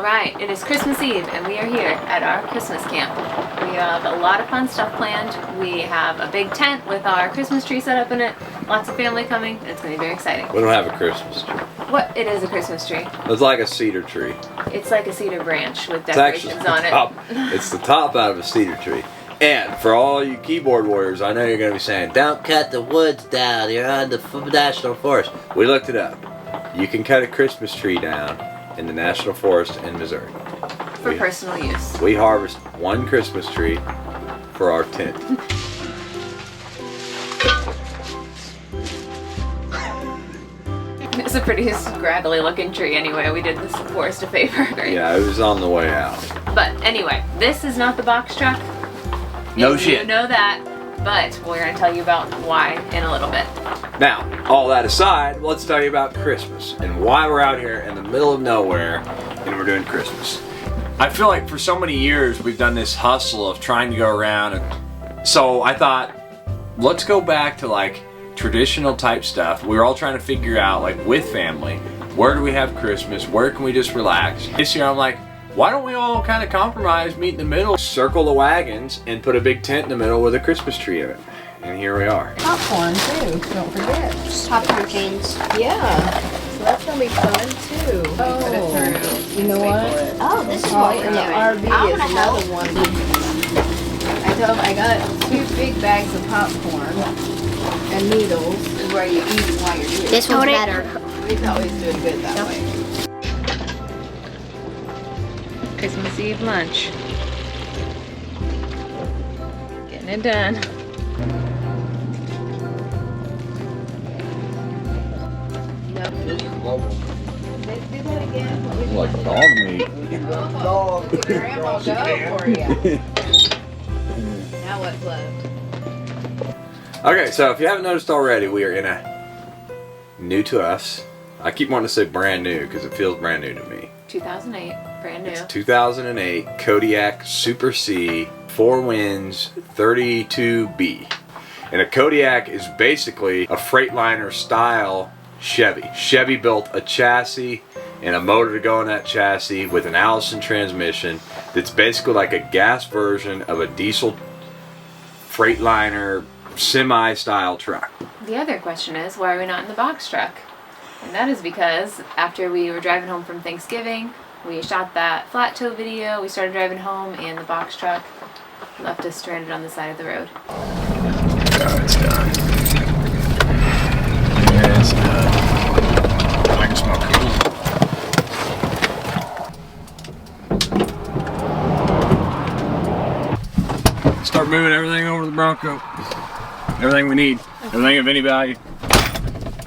Alright, it is Christmas Eve and we are here at our Christmas camp. We have a lot of fun stuff planned. We have a big tent with our Christmas tree set up in it. Lots of family coming. It's going to be very exciting. We don't have a Christmas tree. What? It is a Christmas tree. It's like a cedar tree. It's like a cedar branch with decorations on it. It's the top out of a cedar tree. And for all you keyboard warriors, I know you're going to be saying, don't cut the woods down. You're on the National Forest. We looked it up. You can cut a Christmas tree down in the National Forest in Missouri. For personal use. We harvest one Christmas tree for our tent. It's a pretty scraggly looking tree anyway. We did this forest a favor. Right? Yeah, it was on the way out. But anyway, this is not the box truck. No shit. You know that, but we're going to tell you about why in a little bit. Now, all that aside, let's tell you about Christmas and why we're out here in the middle of nowhere and we're doing Christmas. I feel like for so many years we've done this hustle of trying to go around, and so I thought, let's go back to like traditional type stuff. We were all trying to figure out, like with family, where do we have Christmas? Where can we just relax? This year I'm like, why don't we all kind of compromise, meet in the middle, circle the wagons, and put a big tent in the middle with a Christmas tree in it. And here we are. Popcorn too, don't forget. Popcorn canes. Yeah, so that's gonna be fun too. Oh, You know what? Oh, this is Oh, what and we're the doing. RV I is wanna another help. one. I told him I got 2 big bags of popcorn and noodles where you eat while you're doing it. This one's Hold it. He's better. always doing good that way. Christmas Eve lunch. Getting it done. Let's do that again. Like dog meat. Dog. Grandma go for you. Now what's left? Okay, so if you haven't noticed already, we are in a new to us. I keep wanting to say brand new because it feels brand new to me. 2008, brand new. It's 2008 Kodiak Super C 4 Winds 32B. And a Kodiak is basically a Freightliner style Chevy. Chevy built a chassis and a motor to go in that chassis with an Allison transmission that's basically like a gas version of a diesel Freightliner semi-style truck. The other question is, why are we not in the box truck? And that is because after we were driving home from Thanksgiving, we shot that flat tow video, we started driving home, and the box truck left us stranded on the side of the road. Oh, it's done. Yeah, it's done. I can smell cool. Start moving everything over the Bronco. Everything we need. Everything of any value.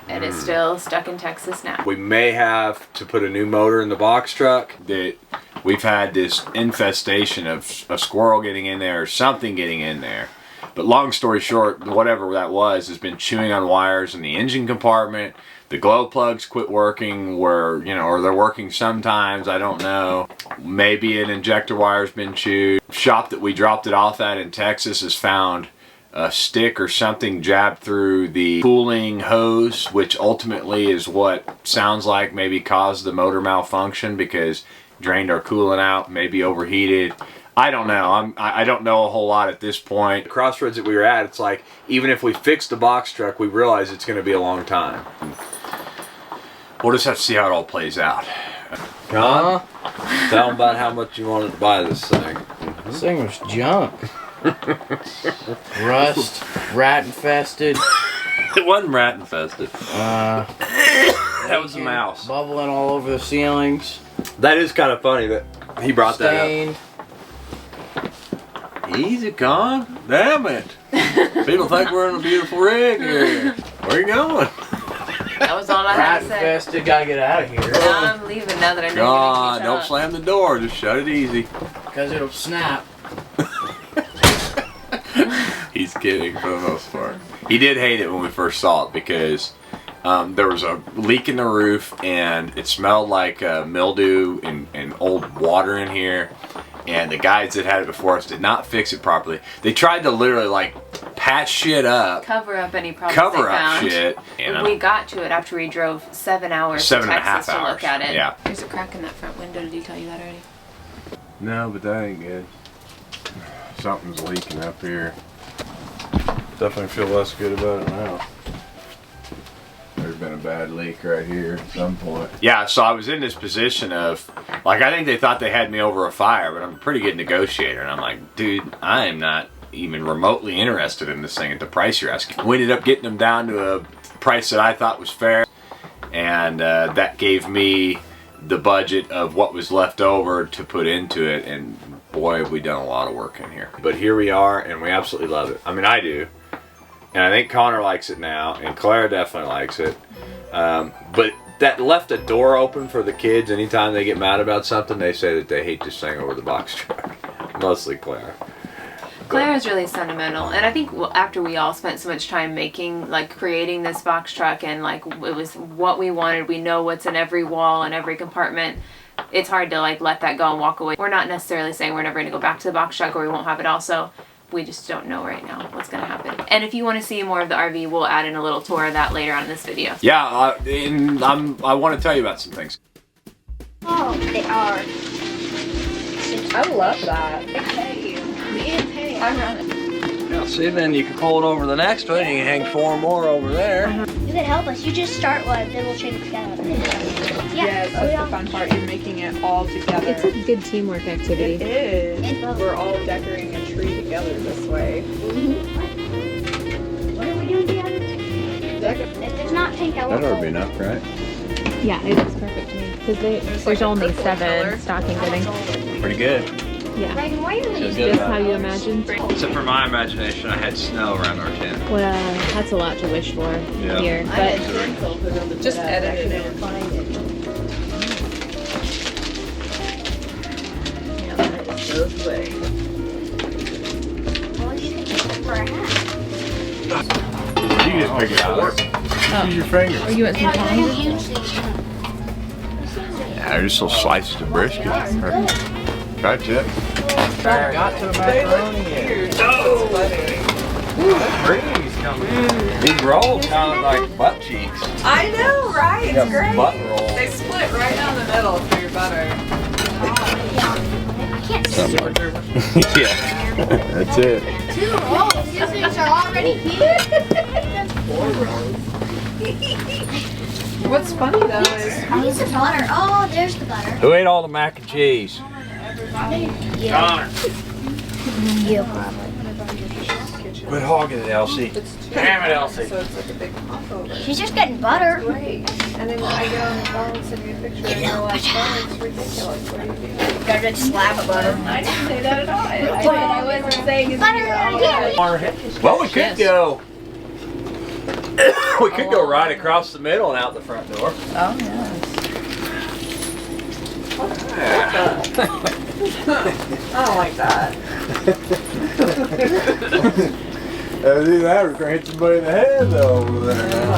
And it's still stuck in Texas now. We may have to put a new motor in the box truck. That we've had this infestation of a squirrel getting in there or something getting in there. But long story short, whatever that was has been chewing on wires in the engine compartment. The glow plugs quit working, or they're working sometimes, I don't know. Maybe an injector wire's been chewed. Shop that we dropped it off at in Texas has found a stick or something jabbed through the cooling hose, which ultimately is what sounds like maybe caused the motor malfunction because drained our coolant out, maybe overheated. I don't know. I don't know a whole lot at this point. The crossroads that we were at, it's like even if we fix the box truck, we realize it's going to be a long time. We'll just have to see how it all plays out. John, tell them about how much you wanted to buy this thing. This thing was junk. Rust, rat infested. It wasn't rat infested. That was a mouse. Bubbling all over the ceilings. That is kind of funny that he brought Stained. that up. Easy, Con. Damn it. People think we're in a beautiful rig here. Where are you going? That was all I had Rat to say. infested, gotta get out of here. I'm leaving now that I know God, you're don't gonna keep slam the door. Just shut it easy. Because it'll snap. He's kidding for the most part. He did hate it when we first saw it because there was a leak in the roof and it smelled like mildew and old water in here. And the guys that had it before us did not fix it properly. They tried to literally like patch shit up, cover up any problems cover they up found. shit. And We got to it after we drove 7 hours to 7.5 Texas to hours. look at it. Yeah. There's a crack in that front window. Did he tell you that already? No, but that ain't good. Something's leaking up here. Definitely feel less good about it now. There's been a bad leak right here at some point. Yeah, so I was in this position of, like, I think they thought they had me over a fire, but I'm a pretty good negotiator. And I'm like, dude, I am not even remotely interested in this thing at the price you're asking. We ended up getting them down to a price that I thought was fair. And that gave me the budget of what was left over to put into it. And boy, have we done a lot of work in here. But here we are, and we absolutely love it. I mean, I do. And I think Connor likes it now, and Claire definitely likes it. But that left a door open for the kids. Anytime they get mad about something, they say that they hate this thing over the box truck. Mostly Claire. Claire is really sentimental, and I think after we all spent so much time creating this box truck, and like it was what we wanted, we know what's in every wall and every compartment. It's hard to like let that go and walk away. We're not necessarily saying we're never going to go back to the box truck or we won't have it also. We just don't know right now what's going to happen. And if you want to see more of the RV, we'll add in a little tour of that later on in this video. Yeah, and I want to tell you about some things. Oh, they are. I love that. Now see, then you can pull it over the next one and you can hang 4 more over there. You can help us. You just start one, then we'll chain it together. Yes, that's the fun part. You're making it all together. It's a good teamwork activity. It is. We're all decorating a tree together this way. What are we doing together? If there's not pink, I won't That ought to go. be enough, right? Yeah, it looks perfect to me. Because there's only 7 stocking fittings. Pretty good. Yeah. Reagan, why are you leaving? Just how you imagined. Except for my imagination, I had snow around our tent. Well, that's a lot to wish for Yeah. here. But Just edit it. Those way. What do you think for a hat? You can just pick it out. Use your fingers. are you at some They're time? huge these. Yeah, they're just little slices of brisket. Try it, Chip. Got to the macaroni yet. Breeze coming. These rolls kind of like butt cheeks. I know, right? It's great. Butt rolls. They split right down the middle for your butter. I can't see. Yeah, that's it. 2 rolls. These things are already here. What's funny though is Use the butter. Oh, there's the butter. Who ate all the mac and cheese? Yeah. You probably. Quit hogging it, Elsie. Damn it, Elsie. so it's like a big popover. She's just getting butter. Great. And then I get on the phone and send me a picture and they're like, oh, it's ridiculous. What are you doing? Got a big slab of butter. I didn't say that at all. I wasn't saying it's Butter again. Well, we could go. We could go right across the middle and out the front door. Oh, yes. I don't like that. Do that, we're gonna hit somebody in the head though over there now.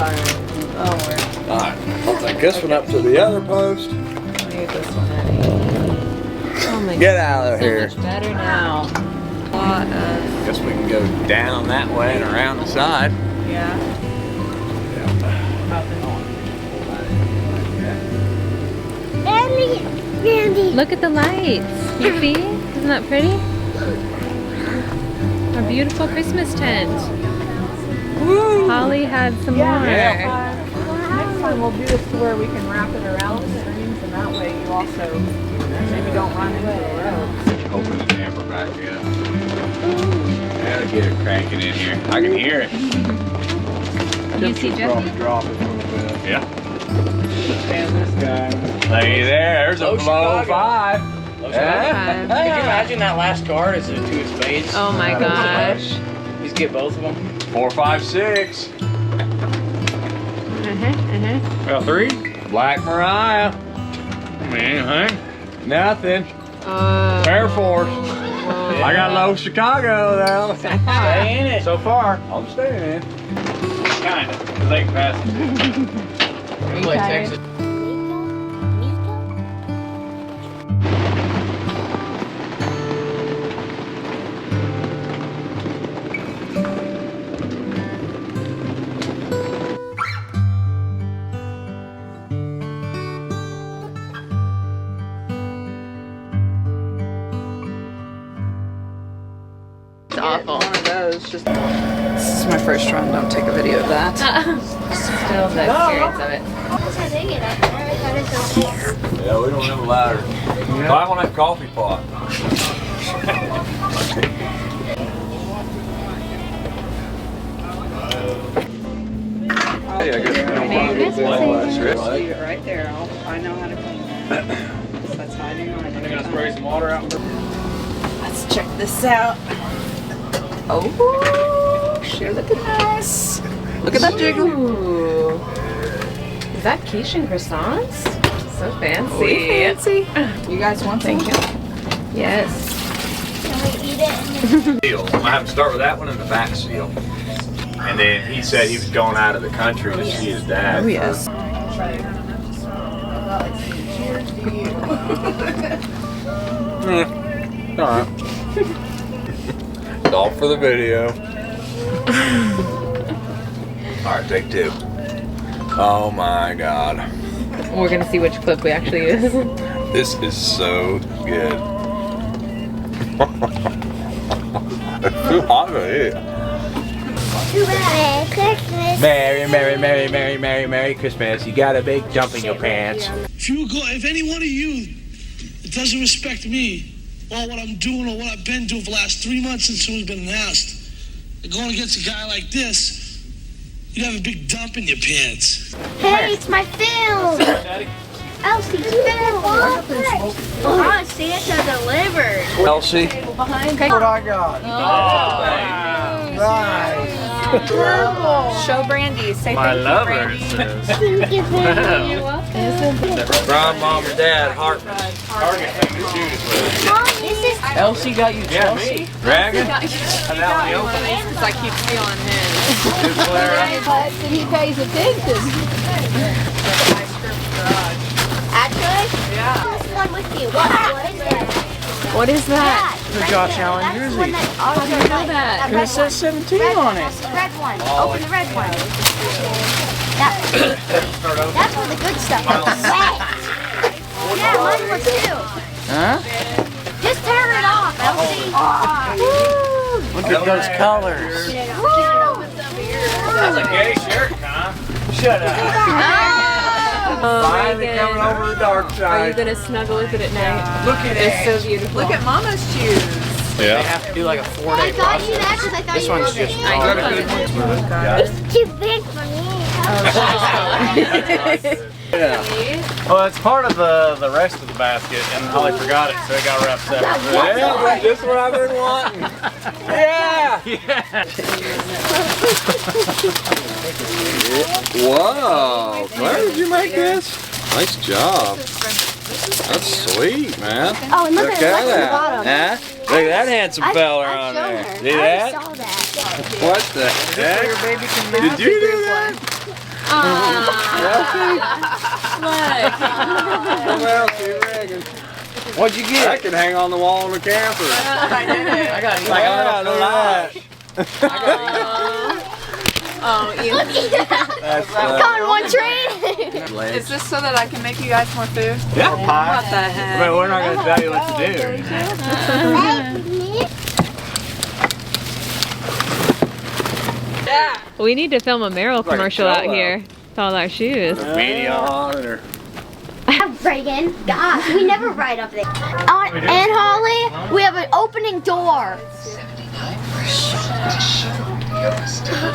Oh, Alright, I'll take this one up to the other post. Leave this one in. Oh my Get out of so here. much better now. Guess we can go down that way and around the side. Yeah. Randy. Look at the lights. You see? Isn't that pretty? Our beautiful Christmas tent. Holly had some more. Next time we'll do this to where we can wrap it around the strings and that way you also maybe don't run into the road. Open the damper back up. Gotta get it cranking in here. I can hear it. You see Jesse? Drop it a little bit. Yeah. Stand this guy. Lady there, there's a Low low Chicago. 5. Could Yeah. you imagine that last card is a 2 of spades? Oh my gosh. He's get both of them. 4, 5, 6. Got 3. Black Mariah. Anything? Nothing. Air Force. I got low Chicago though. Stay in it. So far, I'm staying in. Kinda. Lake Passage. Play Texas. waffle. One of those. Just this is my first run. Don't take a video of that. Still the experience of it. Yeah, we don't have a ladder. Climb on that coffee pot. Hey, I guess Right there. I know how to clean that. That's how I do mine. They're gonna spray some water out. Let's check this out. Oh, sure looking nice. Look at that jiggle. Ooh. Is that quiche and croissants? So fancy. Fancy. You guys want some? Thank you. Yes. Can we eat it? Seal. I have to start with that one and the back seal. And then he said he was going out of the country to see his dad. Oh, yes. Alright. It's all for the video. Alright, take 2. Oh my god. We're gonna see which clip we actually use. This is so good. It's too hot to eat. Merry Christmas. Merry Christmas. You got a big jump in your pants. If any one of you that doesn't respect me or what I'm doing or what I've been doing for the last 3 months since we've been announced, and going against a guy like this, you'd have a big dump in your pants. Hey, it's my film. Elsie's film. Oh, Santa delivered. Elsie. What I got? Nice. Show Brandy. Say My thank lover you, Brandy. says. Thank you, Brandy. You're welcome. From Mom and Dad, Hartman. Mom, this is Elsie got you Chelsea. Dragon? Because I keep stealing his. And he pays attention. actually. Yeah. This one with you. What is that? What is that? The Josh Allen That's the jersey. one that also How do you know that? And it says 17 on it. The red one. Open the red one. That's where the good stuff is. Wait. Yeah, mine was too. Huh? Just tear it off, Elsie. Look at those colors. That's a gay shirt, huh? Shut up. Oh my Finally coming goodness. over the dark Are you side. gonna snuggle with it at night? Look at It's it. so beautiful. Look at Mama's shoes. They Yeah. have to do like a I 4-day thought you process. that because I thought This you one's wanted just it. I raw. love it. It's too big for me. Well, it's part of the rest of the basket, and Holly forgot it, so it got wrapped separately. Yeah, that's just what I've been wanting. Yeah! Whoa! Claire, did you make this? Nice job. That's sweet, man. Oh, and look Look at at what's at the that. bottom. Huh? Look at that handsome fella I've on shown there. her. See I that? saw that. What the heck? Did you do that? Well, see, Reagan. What'd you That get? can hang on the wall in the camper. I did it. I got Yeah, look at Oh, Ian. that. Come on, one train. Is this so that I can make you guys more food? Yeah. What the heck? But we're not going to tell you what to do. We need to film a Merrill Like a commercial out Jell-O. here with all our shoes. Media on it or... Reagan, gosh, we never ride up there. And Holly, we have an opening door.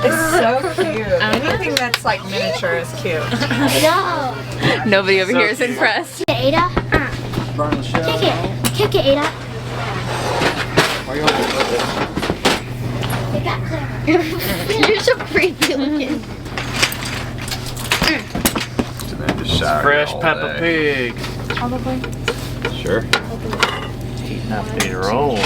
It's so cute. Anything that's like miniature is cute. No. Nobody over here is impressed. Ada, Burn the shell. kick it, Ada. Where you want to put this? It got clear. You're so creepy looking. Fresh Peppa Pig. Sure. Heating up the roll.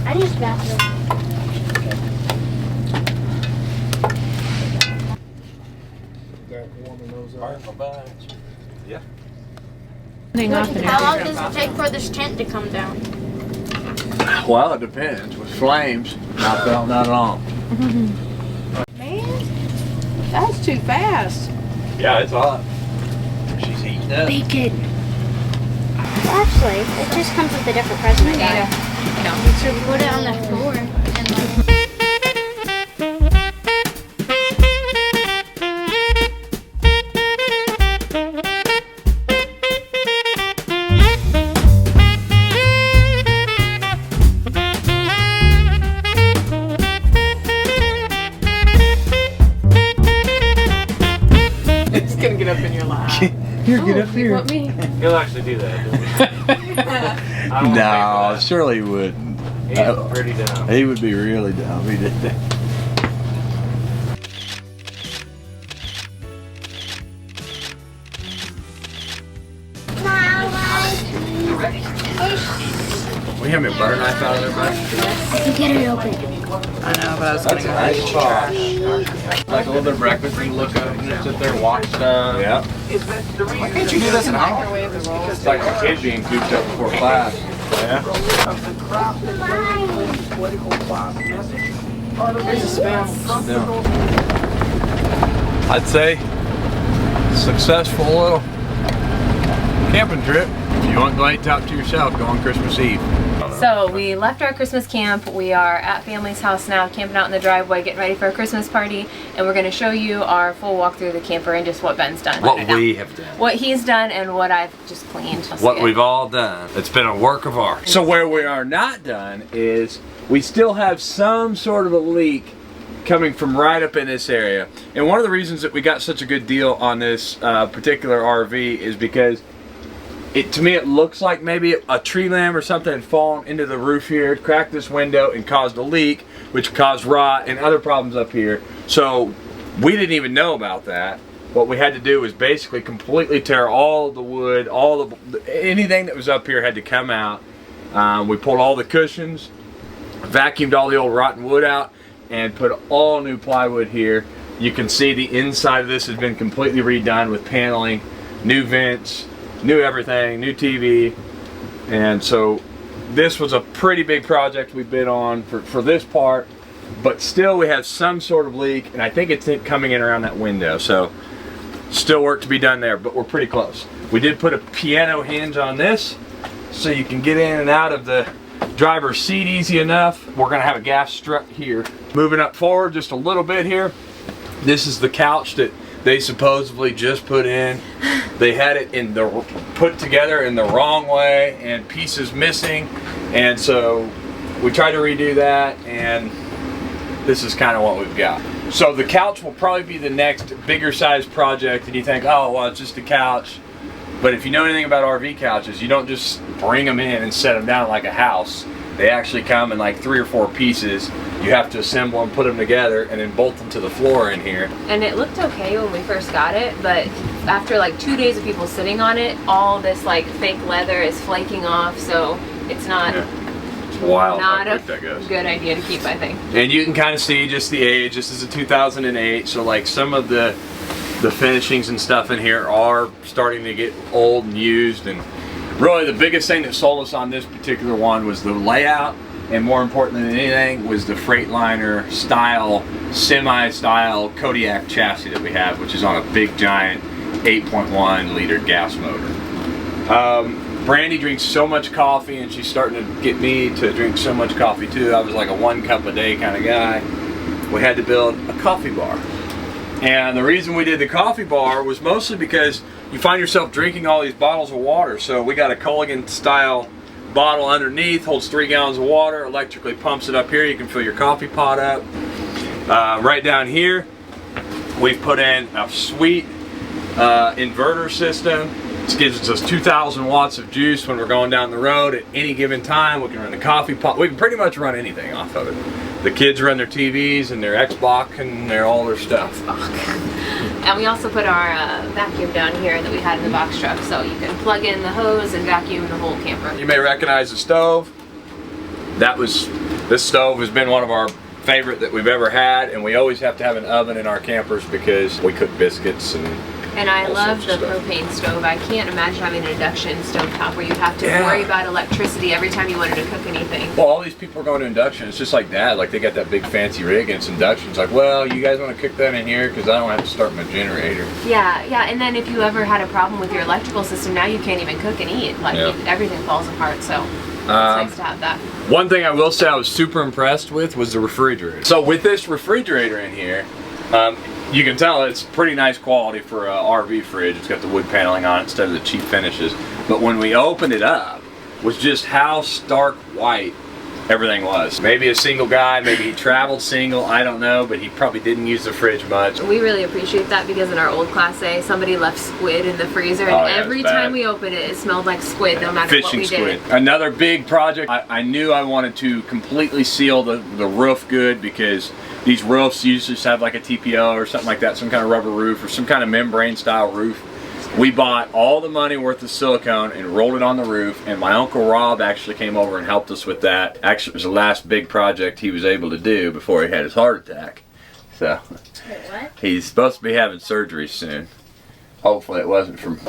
I just bathroom. How long does it take for this tent to come down? Well, it depends. With flames, not long. Man, that's too fast. Yeah, it's hot. She's heating up. Bacon. Actually, it just comes with a different present I got. You should put it on the floor. It's gonna get up in your lap. Here, get up here. Want me? He'll actually do that. I don't No, surely he wouldn't. He's pretty dumb. He would be really dumb. He did that. We have a butter knife out of there, bud? You get it open. I know, but I was gonna go. Nice trash. Like a little bit of breakfast, you look up and sit there, watch stuff. Yeah. Why can't you do this at home? It's like a kid being cooped up before class. Yeah. I'd say successful little camping trip. If you want light top to yourself, go on Christmas Eve. So we left our Christmas camp. We are at family's house now, camping out in the driveway, getting ready for a Christmas party, and we're going to show you our full walk through the camper and just what Ben's done. What we have done. What he's done and what I've just cleaned. What we've all done. It's been a work of art. So where we are not done is we still have some sort of a leak coming from right up in this area. And one of the reasons that we got such a good deal on this particular RV is because to me it looks like maybe a tree limb or something had fallen into the roof here, cracked this window and caused a leak, which caused rot and other problems up here. So we didn't even know about that. What we had to do was basically completely tear all of the wood, anything that was up here had to come out. We pulled all the cushions, vacuumed all the old rotten wood out, and put all new plywood here. You can see the inside of this has been completely redone with paneling, new vents, new everything, new TV. And so this was a pretty big project we bid on for this part, but still we have some sort of leak, and I think it's coming in around that window. So still work to be done there, but we're pretty close. We did put a piano hinge on this so you can get in and out of the driver's seat easy enough. We're gonna have a gas strut here. Moving up forward just a little bit here, this is the couch that they supposedly just put in. They had it put together in the wrong way and pieces missing, and so we tried to redo that, and this is kind of what we've got. So the couch will probably be the next bigger size project, and you think, oh well, it's just a couch. But if you know anything about RV couches, you don't just bring them in and set them down like a house. They actually come in like 3 or 4 pieces. You have to assemble them, put them together, and then bolt them to the floor in here. And it looked okay when we first got it, but after like 2 days of people sitting on it, all this like fake leather is flaking off, so it's not, It's wild not how a quick that goes. good idea to keep, I think. And you can kind of see just the age. This is a 2008, so like some of the finishings and stuff in here are starting to get old and used. And really the biggest thing that sold us on this particular one was the layout, and more important than anything was the Freightliner style, semi-style Kodiak chassis that we have, which is on a big giant 8.1 liter gas motor. Brandy drinks so much coffee, and she's starting to get me to drink so much coffee too. I was like a 1 cup a day kind of guy. We had to build a coffee bar. And the reason we did the coffee bar was mostly because you find yourself drinking all these bottles of water. So we got a Culligan style bottle underneath, holds 3 gallons of water, electrically pumps it up here. You can fill your coffee pot up. Right down here, we've put in a sweet inverter system. This gives us 2,000 watts of juice when we're going down the road at any given time. We can run the coffee pot. We can pretty much run anything off of it. The kids run their TVs and their Xbox and all their stuff. And we also put our vacuum down here that we had in the box truck, so you can plug in the hose and vacuum the whole camper. You may recognize the stove. This stove has been one of our favorite that we've ever had, and we always have to have an oven in our campers because we cook biscuits and And I love the propane stove. I can't imagine having an induction stovetop where you have to Yeah. worry about electricity every time you wanted to cook anything. Well, all these people are going to induction. It's just like that. Like they got that big fancy rig and it's induction. It's like, well, you guys want to cook that in here because I don't have to start my generator. Yeah, and then if you ever had a problem with your electrical system, now you can't even cook and eat. Like everything falls apart. So it's nice to have that. One thing I will say I was super impressed with was the refrigerator. So with this refrigerator in here, you can tell it's pretty nice quality for an RV fridge. It's got the wood paneling on it instead of the cheap finishes. But when we opened it up, was just how stark white everything was. Maybe a single guy, maybe he traveled single, I don't know, but he probably didn't use the fridge much. We really appreciate that because in our old Class A, somebody left squid in the freezer, and every time we opened it, it smelled like squid, no matter what we did. Another big project, I knew I wanted to completely seal the roof good because these roofs usually just have like a TPO or something like that, some kind of rubber roof or some kind of membrane style roof. We bought all the money worth of silicone and rolled it on the roof, and my Uncle Rob actually came over and helped us with that. Actually, it was the last big project he was able to do before he had his heart attack. So, he's supposed to be having surgery soon. Hopefully it wasn't from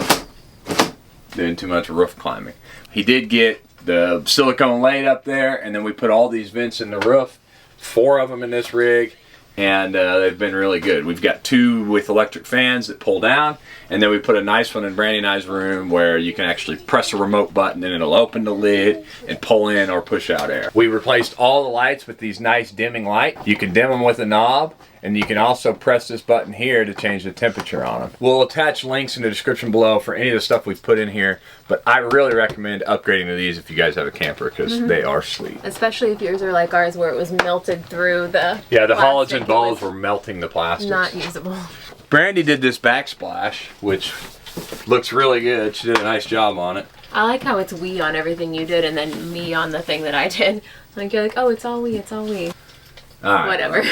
doing too much roof climbing. He did get the silicone laid up there, and then we put all these vents in the roof, 4 of them in this rig. And they've been really good. We've got 2 with electric fans that pull down, and then we put a nice one in Brandy and I's room where you can actually press a remote button and it'll open the lid and pull in or push out air. We replaced all the lights with these nice dimming lights. You can dim them with a knob, and you can also press this button here to change the temperature on them. We'll attach links in the description below for any of the stuff we've put in here, but I really recommend upgrading to these if you guys have a camper because they are sweet. Especially if yours are like ours where it was melted through the Yeah, the plastic. halogen bulbs were melting the plastic. Not usable. Brandy did this backsplash, which looks really good. She did a nice job on it. I like how it's we on everything you did and then me on the thing that I did. Like you're like, oh, it's all we, it's all we. All right, whatever.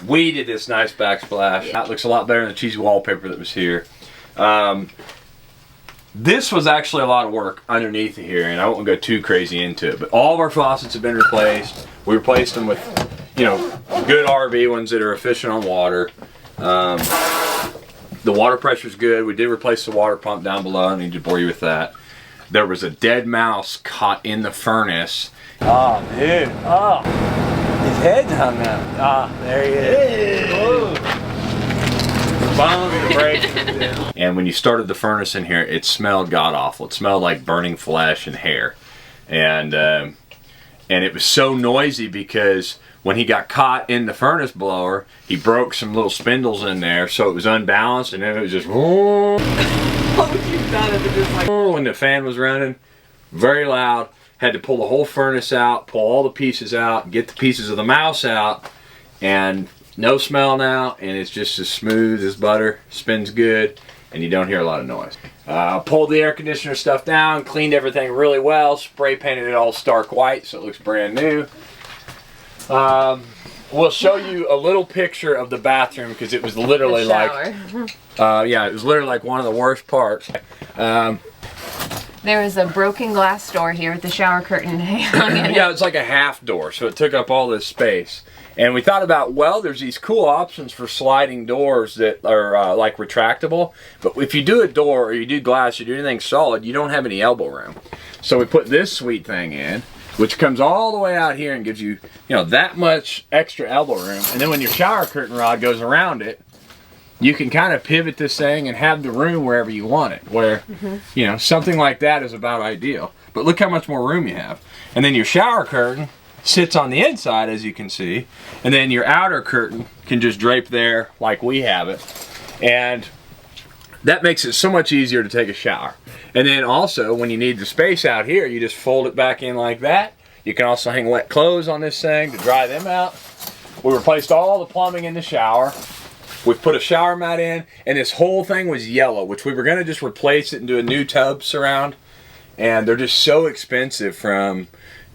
We did this nice backsplash. That looks a lot better than the cheesy wallpaper that was here. This was actually a lot of work underneath here, and I won't go too crazy into it, but all of our faucets have been replaced. We replaced them with, you know, good RV ones that are efficient on water. The water pressure's good. We did replace the water pump down below. I don't need to bore you with that. There was a dead mouse caught in the furnace. Oh, dude. Oh. His head's hung up. Ah, there he is. And when you started the furnace in here, it smelled god awful. It smelled like burning flesh and hair, and it was so noisy because when he got caught in the furnace blower, he broke some little spindles in there, so it was unbalanced, and then it was just when the fan was running, very loud. Had to pull the whole furnace out, pull all the pieces out, get the pieces of the mouse out, and no smell now, and it's just as smooth as butter, spins good, and you don't hear a lot of noise. Pulled the air conditioner stuff down, cleaned everything really well, spray painted it all stark white so it looks brand new. We'll show you a little picture of the bathroom because it was literally like, yeah, it was literally like one of the worst parts. There was a broken glass door here with the shower curtain hung in it. Yeah, it's like a half door, so it took up all this space. And we thought about, well, there's these cool options for sliding doors that are like retractable. But if you do a door or you do glass, you do anything solid, you don't have any elbow room. So we put this sweet thing in, which comes all the way out here and gives you, you know, that much extra elbow room. And then when your shower curtain rod goes around it, you can kind of pivot this thing and have the room wherever you want it. Where, you know, something like that is about ideal. But look how much more room you have. And then your shower curtain sits on the inside, as you can see. And then your outer curtain can just drape there like we have it. And that makes it so much easier to take a shower. And then also, when you need the space out here, you just fold it back in like that. You can also hang wet clothes on this thing to dry them out. We replaced all the plumbing in the shower. We've put a shower mat in, and this whole thing was yellow, which we were going to just replace it and do a new tub surround. And they're just so expensive from,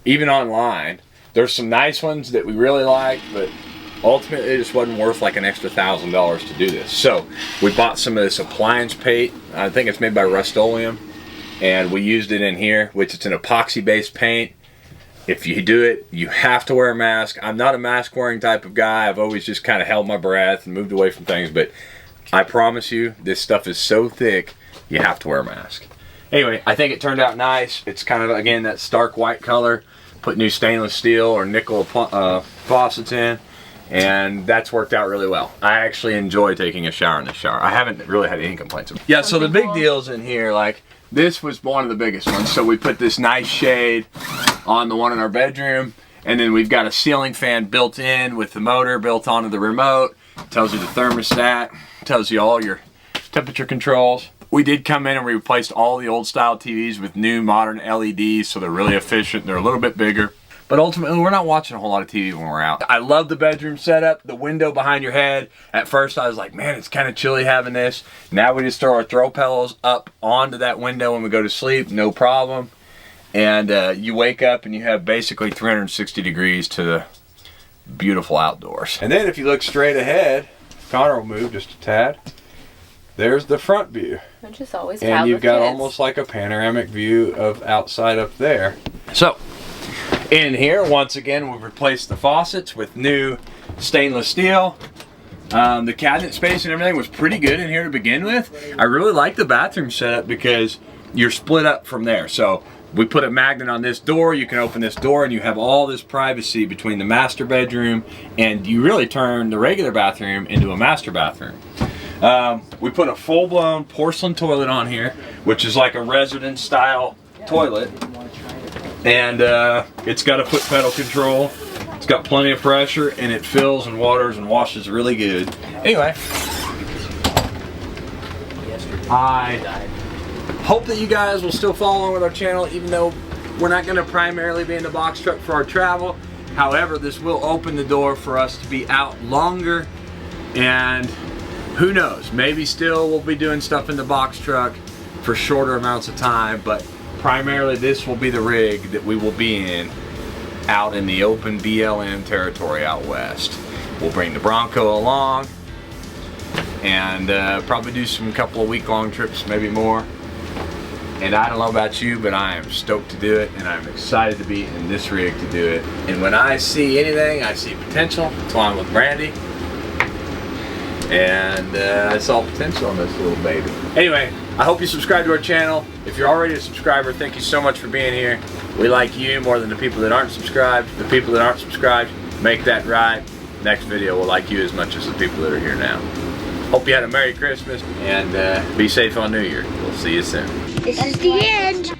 even online. There's some nice ones that we really like, but ultimately it just wasn't worth like an extra $1,000 to do this. So we bought some of this appliance paint. I think it's made by Rust-Oleum. And we used it in here, which it's an epoxy-based paint. If you do it, you have to wear a mask. I'm not a mask wearing type of guy. I've always just kind of held my breath and moved away from things, but I promise you, this stuff is so thick, you have to wear a mask. Anyway, I think it turned out nice. It's kind of, again, that stark white color. Put new stainless steel or nickel faucets in, and that's worked out really well. I actually enjoy taking a shower in this shower. I haven't really had any complaints about it. Yeah, so the big deals in here, like, this was one of the biggest ones. So we put this nice shade on the one in our bedroom, and then we've got a ceiling fan built in with the motor built onto the remote. Tells you the thermostat, tells you all your temperature controls. We did come in and we replaced all the old style TVs with new modern LEDs, so they're really efficient, they're a little bit bigger. But ultimately, we're not watching a whole lot of TV when we're out. I love the bedroom setup, the window behind your head. At first I was like, man, it's kind of chilly having this. Now we just throw our throw pillows up onto that window when we go to sleep, no problem. And you wake up and you have basically 360 degrees to the beautiful outdoors. And then if you look straight ahead, Connor will move just a tad. There's the front view. Which is always and you've got almost like a panoramic view of outside up there. So, in here, once again, we've replaced the faucets with new stainless steel. The cabinet space and everything was pretty good in here to begin with. I really like the bathroom setup because you're split up from there. So, we put a magnet on this door, you can open this door and you have all this privacy between the master bedroom, and you really turn the regular bathroom into a master bathroom. We put a full-blown porcelain toilet on here, which is like a residence style toilet. And it's got a foot pedal control. It's got plenty of pressure and it fills and waters and washes really good. Anyway, I hope that you guys will still follow along with our channel, even though we're not going to primarily be in the box truck for our travel. However, this will open the door for us to be out longer, and who knows, maybe still we'll be doing stuff in the box truck for shorter amounts of time, but primarily this will be the rig that we will be in out in the open BLM territory out west. We'll bring the Bronco along and probably do some couple of week-long trips, maybe more. And I don't know about you, but I am stoked to do it, and I'm excited to be in this rig to do it. And when I see anything, I see potential. That's why I'm with Brandy. And I saw potential in this little baby. Anyway, I hope you subscribe to our channel. If you're already a subscriber, thank you so much for being here. We like you more than the people that aren't subscribed. The people that aren't subscribed, make that right. Next video will like you as much as the people that are here now. Hope you had a Merry Christmas, and be safe on New Year. We'll see you soon. This is the end.